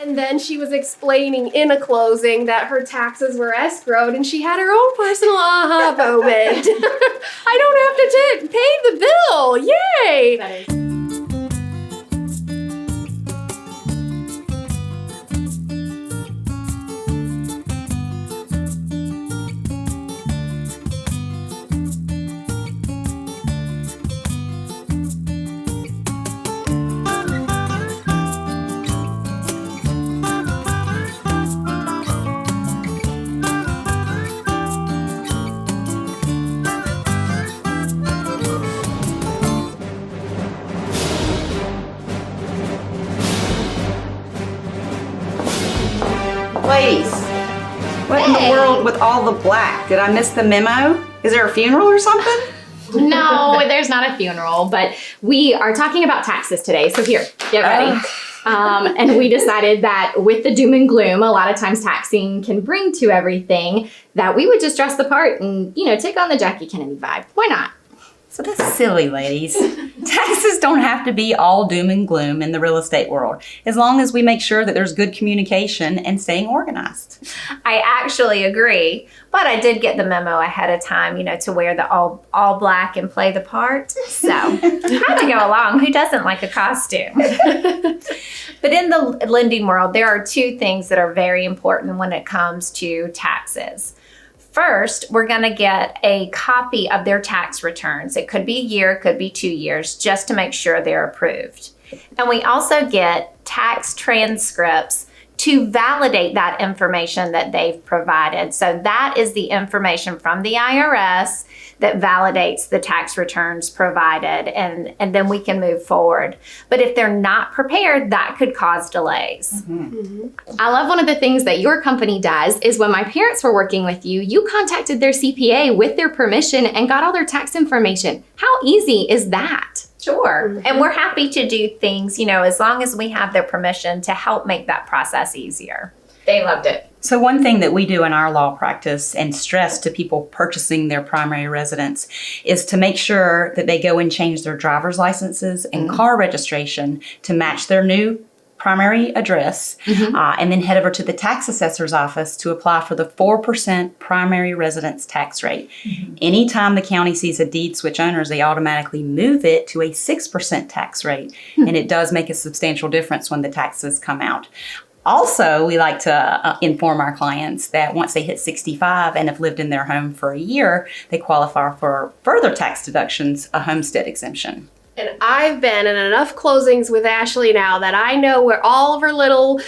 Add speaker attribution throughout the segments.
Speaker 1: And then she was explaining in a closing that her taxes were escrowed, and she had her own personal aha moment. I don't have to pay the bill. Yay!
Speaker 2: That is.
Speaker 3: Ladies, what in the world with all the black? Did I miss the memo? Is there a funeral or something?
Speaker 2: No, there's not a funeral, but we are talking about taxes today. So here, get ready. And we decided that with the doom and gloom, a lot of times taxing can bring to everything, that we would just dress the part and, take on the Jackie Kennedy vibe. Why not?
Speaker 3: So that's silly, ladies. Taxes don't have to be all doom and gloom in the real estate world, as long as we make sure that there's good communication and staying organized.
Speaker 4: I actually agree, but I did get the memo ahead of time, to wear the all black and play the part. So I had to go along. Who doesn't like a costume? But in the lending world, there are two things that are very important when it comes to taxes. First, we're going to get a copy of their tax returns. It could be a year, it could be 2 years, just to make sure they're approved. And we also get tax transcripts to validate that information that they've provided. So that is the information from the IRS that validates the tax returns provided, and then we can move forward. But if they're not prepared, that could cause delays.
Speaker 2: I love one of the things that your company does is when my parents were working with you, you contacted their CPA with their permission and got all their tax information. How easy is that?
Speaker 4: Sure. And we're happy to do things, as long as we have their permission to help make that process easier.
Speaker 2: They loved it.
Speaker 3: So one thing that we do in our law practice and stress to people purchasing their primary residence is to make sure that they go and change their driver's licenses and car registration to match their new primary address, and then head over to the tax assessor's office to apply for the 4% primary residence tax rate. Anytime the county sees a deed switch owners, they automatically move it to a 6% tax rate, and it does make a substantial difference when the taxes come out. Also, we like to inform our clients that once they hit 65 and have lived in their home for a year, they qualify for further tax deductions, a homestead exemption.
Speaker 1: And I've been in enough closings with Ashley now that I know where all of her little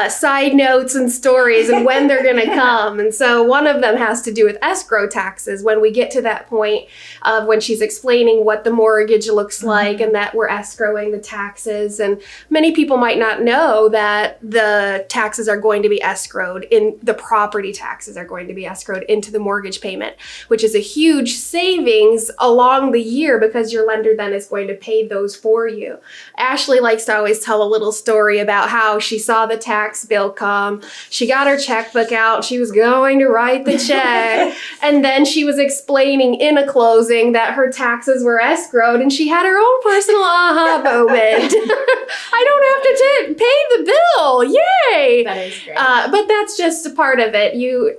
Speaker 1: side notes and stories and when they're going to come. And so one of them has to do with escrow taxes when we get to that point of when she's explaining what the mortgage looks like and that we're escrowing the taxes. And many people might not know that the taxes are going to be escrowed in the property taxes are going to be escrowed into the mortgage payment, which is a huge savings along the year because your lender then is going to pay those for you. Ashley likes to always tell a little story about how she saw the tax bill come. She got her checkbook out. She was going to write the check. And then she was explaining in a closing that her taxes were escrowed, and she had her own personal aha moment. I don't have to pay the bill. Yay!
Speaker 2: That is great.
Speaker 1: But that's just a part of it.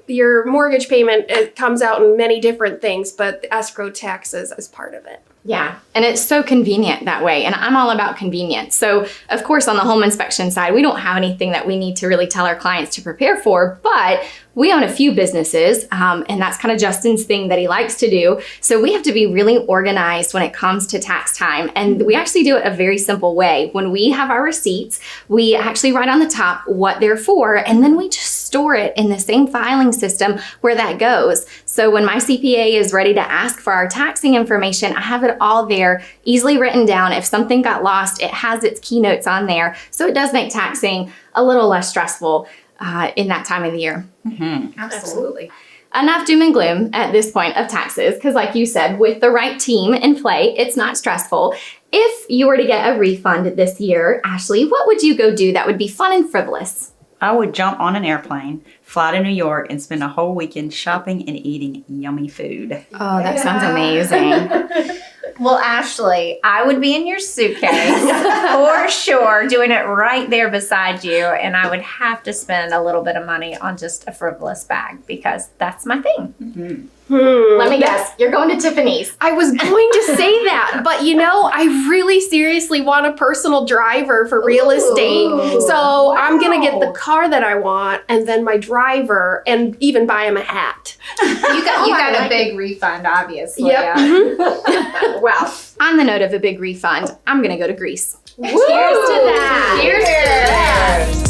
Speaker 1: Your mortgage payment, it comes out in many different things, but the escrow taxes is part of it.
Speaker 2: Yeah, and it's so convenient that way, and I'm all about convenience. So, of course, on the home inspection side, we don't have anything that we need to really tell our clients to prepare for, but we own a few businesses, and that's kind of Justin's thing that he likes to do. So we have to be really organized when it comes to tax time, and we actually do it a very simple way. When we have our receipts, we actually write on the top what they're for, and then we just store it in the same filing system where that goes. So when my CPA is ready to ask for our taxing information, I have it all there, easily written down. If something got lost, it has its keynotes on there. So it does make taxing a little less stressful in that time of the year.
Speaker 4: Absolutely.
Speaker 2: Enough doom and gloom at this point of taxes, because like you said, with the right team in play, it's not stressful. If you were to get a refund this year, Ashley, what would you go do that would be fun and frivolous?
Speaker 3: I would jump on an airplane, fly to New York, and spend a whole weekend shopping and eating yummy food.
Speaker 2: Oh, that sounds amazing.
Speaker 4: Well, Ashley, I would be in your suitcase for sure, doing it right there beside you. And I would have to spend a little bit of money on just a frivolous bag because that's my thing.
Speaker 2: Let me guess. You're going to Tiffany's.
Speaker 1: I was going to say that, but I really seriously want a personal driver for real estate. So I'm going to get the car that I want and then my driver and even buy him a hat.
Speaker 4: You got a big refund, obviously.
Speaker 1: Yep.
Speaker 4: Yeah.
Speaker 2: Well, on the note of a big refund, I'm going to go to Greece.
Speaker 4: Cheers to that.
Speaker 2: Cheers to that.